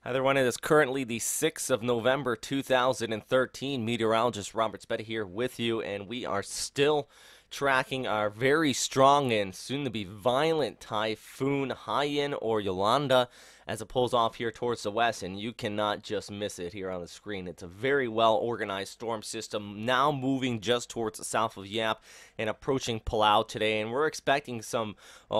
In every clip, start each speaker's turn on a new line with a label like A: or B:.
A: Hi there, everyone. It is currently the 6th of November, 2013. Meteorologist Robert Spetta here with you, and we are still tracking our very strong and soon-to-be violent Typhoon Haiyan or Yolanda as it pulls off here towards the west, and you cannot just miss it here on the screen. It's a very well-organized storm system now moving just towards the south of Yap and approaching Palau today, and we're expecting some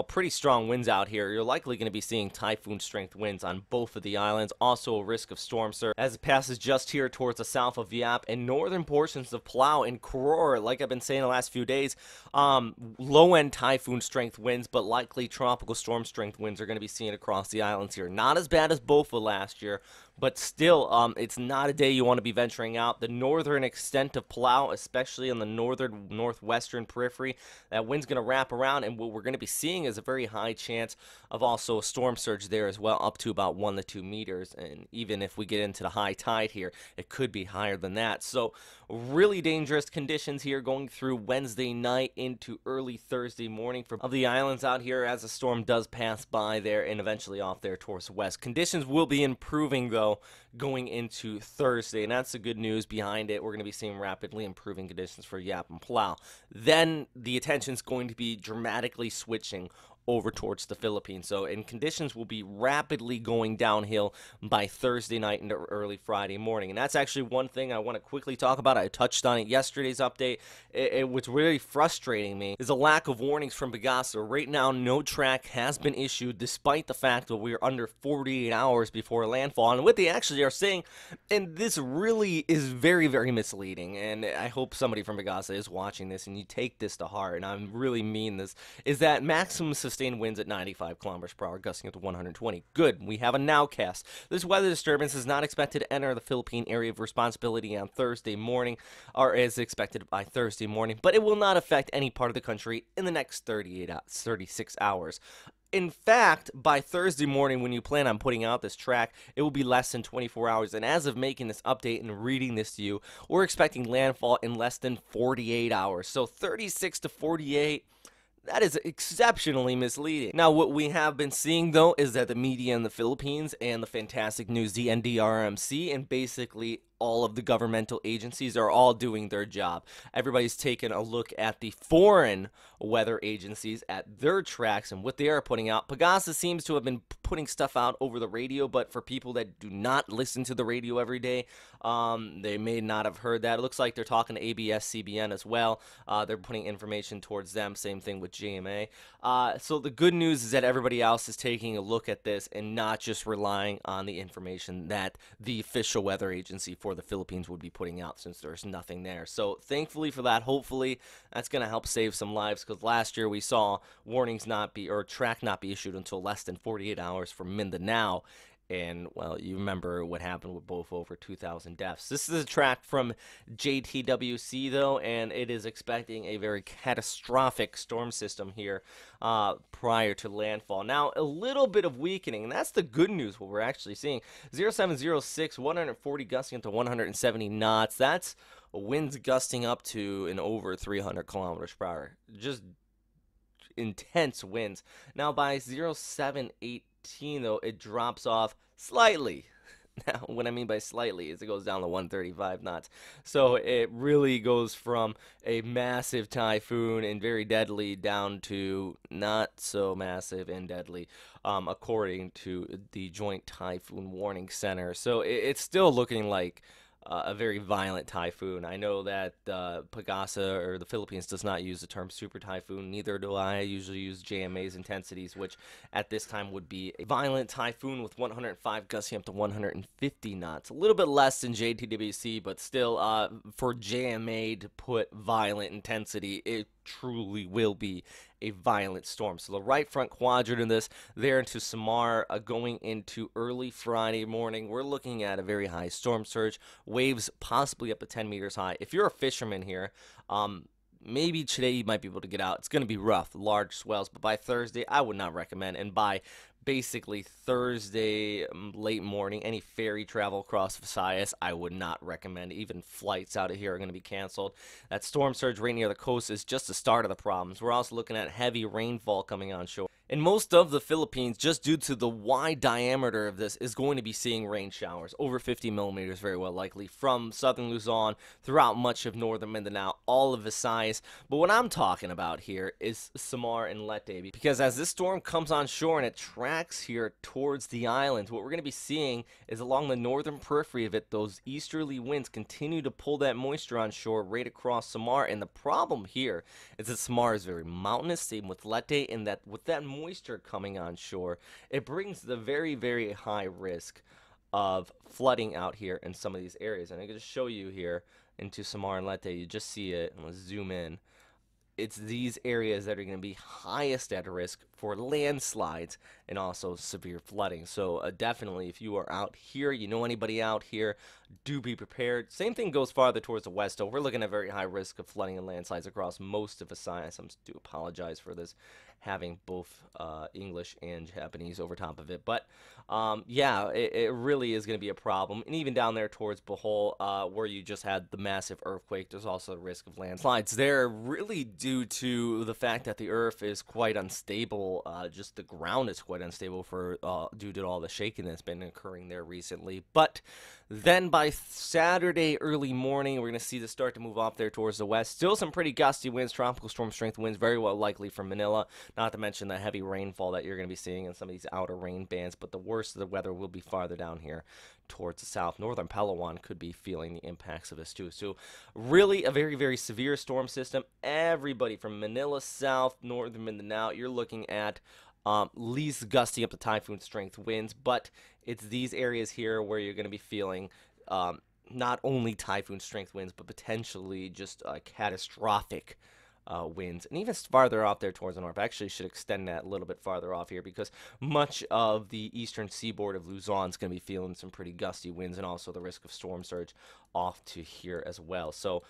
A: pretty strong winds out here. You're likely going to be seeing typhoon-strength winds on both of the islands, also a risk of storm surge as it passes just here towards the south of Yap and northern portions of Palau and Koror. Like I've been saying the last few days, low-end typhoon-strength winds, but likely tropical storm-strength winds are going to be seen across the islands here. Not as bad as Bofa last year, but still, it's not a day you want to be venturing out. The northern extent of Palau, especially on the northern northwestern periphery, that wind's going to wrap around, and what we're going to be seeing is a very high chance of also a storm surge there as well, up to about 1 to 2 meters. And even if we get into the high tide here, it could be higher than that. So really dangerous conditions here going through Wednesday night into early Thursday morning for the islands out here as the storm does pass by there and eventually off there towards the west. Conditions will be improving though going into Thursday, and that's the good news behind it. We're going to be seeing rapidly improving conditions for Yap and Palau. Then the attention's going to be dramatically switching over towards the Philippines. So, and conditions will be rapidly going downhill by Thursday night into early Friday morning. And that's actually one thing I want to quickly talk about. I touched on it yesterday's update. What's really frustrating me is a lack of warnings from Pagasa. Right now, no track has been issued despite the fact that we're under 48 hours before landfall. And what they actually are saying, and this really is very, very misleading, and I hope somebody from Pagasa is watching this and you take this to heart, and I really mean this, is that maximum sustained winds at 95 kilometers per hour, gusting up to 120. Good. We have a nowcast. This weather disturbance is not expected to enter the Philippine area of responsibility on Thursday morning, or is expected by Thursday morning, but it will not affect any part of the country in the next 36 hours. In fact, by Thursday morning, when you plan on putting out this track, it will be less than 24 hours. And as of making this update and reading this to you, we're expecting landfall in less than 48 hours. So 36 to 48. That is exceptionally misleading. Now, what we have been seeing, though, is that the media in the Philippines and the fantastic news, the NDRMC, and basically all of the governmental agencies are all doing their job. Everybody's taken a look at the foreign weather agencies, at their tracks and what they are putting out. Pagasa seems to have been putting stuff out over the radio, but for people that do not listen to the radio every day, they may not have heard that. It looks like they're talking to ABS-CBN as well. They're putting information towards them. Same thing with GMA. So the good news is that everybody else is taking a look at this and not just relying on the information that the official weather agency for the Philippines would be putting out, since there's nothing there. So thankfully for that, hopefully that's going to help save some lives, because last year we saw warnings not be, or track not be issued until less than 48 hours from Mindanao. And, well, you remember what happened with both over 2,000 deaths. This is a track from JTWC, though, and it is expecting a very catastrophic storm system here prior to landfall. Now, a little bit of weakening, and that's the good news, what we're actually seeing. 0706, 140 gusting up to 170 knots. That's winds gusting up to and over 300 kilometers per hour. Just intense winds. Now, by 0718, though, it drops off slightly. Now, what I mean by slightly is it goes down to 135 knots. So it really goes from a massive typhoon and very deadly down to not so massive and deadly, according to the Joint Typhoon Warning Center. So it's still looking like a very violent typhoon. I know that Pagasa or the Philippines does not use the term super typhoon. Neither do I. I usually use JMA's intensities, which at this time would be a violent typhoon with 105 gusting up to 150 knots. A little bit less than JTWC, but still, for JMA to put violent intensity, it truly will be a violent storm. So the right front quadrant of this there into Samar going into early Friday morning, we're looking at a very high storm surge, waves possibly up to 10 meters high. If you're a fisherman here, maybe today you might be able to get out. It's going to be rough, large swells, but by Thursday I would not recommend. And by basically Thursday late morning, any ferry travel across Visayas, I would not recommend. Even flights out of here are going to be canceled. That storm surge right near the coast is just the start of the problems. We're also looking at heavy rainfall coming on shore. And most of the Philippines, just due to the wide diameter of this, is going to be seeing rain showers over 50 millimeters, very well likely, from southern Luzon throughout much of northern Mindanao, all of Visayas. But what I'm talking about here is Samar and Leyte, because as this storm comes on shore and it tracks here towards the islands, what we're going to be seeing is along the northern periphery of it, those easterly winds continue to pull that moisture on shore right across Samar. And the problem here is that Samar is very mountainous, same with Leyte, and that with that moisture coming on shore, it brings the very, very high risk of flooding out here in some of these areas. And I'm going to show you here into Samar and Leyte. You just see it. Let's zoom in. It's these areas that are going to be highest at risk for landslides and also severe flooding. So definitely, if you are out here, you know anybody out here, do be prepared. Same thing goes farther towards the west, though. We're looking at very high risk of flooding and landslides across most of Visayas. I do apologize for this, having both English and Japanese over top of it. But yeah, it really is going to be a problem. And even down there towards Bohol, where you just had the massive earthquake, there's also a risk of landslides there, really due to the fact that the earth is quite unstable. Just the ground is quite unstable for due to all the shaking that's been occurring there recently. But then by Saturday early morning, we're going to see this start to move off there towards the west. Still some pretty gusty winds, tropical storm strength winds, very well likely from Manila. Not to mention the heavy rainfall that you're going to be seeing in some of these outer rain bands. But the worst of the weather will be farther down here towards the south. Northern Palawan could be feeling the impacts of this too. So really a very, very severe storm system. Everybody from Manila south, northern Mindanao, you're looking at least gusty up to typhoon strength winds, but it's these areas here where you're going to be feeling not only typhoon strength winds, but potentially just catastrophic winds. And even farther off there towards the north, I actually should extend that a little bit farther off here, because much of the eastern seaboard of Luzon is going to be feeling some pretty gusty winds, and also the risk of storm surge off to here as well. So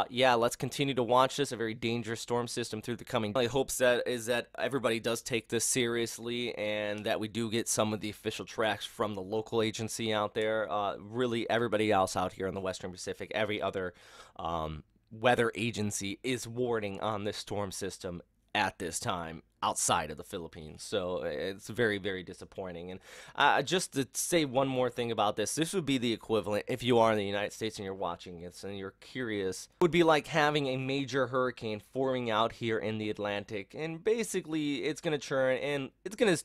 A: yeah, let's continue to watch this, a very dangerous storm system through the coming. My hopes that is that everybody does take this seriously, and that we do get some of the official tracks from the local agency out there. Really everybody else out here in the Western Pacific, every other weather agency is warning on this storm system at this time outside of the Philippines. So it's very, very disappointing. And just to say one more thing about this would be the equivalent, if you are in the United States and you're watching this and you're curious, it would be like having a major hurricane forming out here in the Atlantic, and basically it's going to churn and it's going to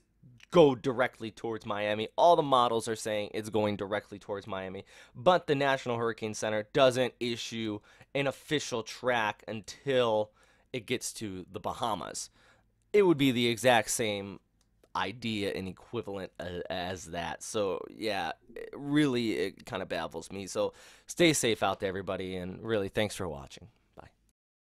A: go directly towards Miami. All the models are saying it's going directly towards Miami, but the National Hurricane Center doesn't issue an official track until it gets to the Bahamas. It would be the exact same idea and equivalent as that. So yeah, it kind of baffles me. So stay safe out there, everybody, and really thanks for watching.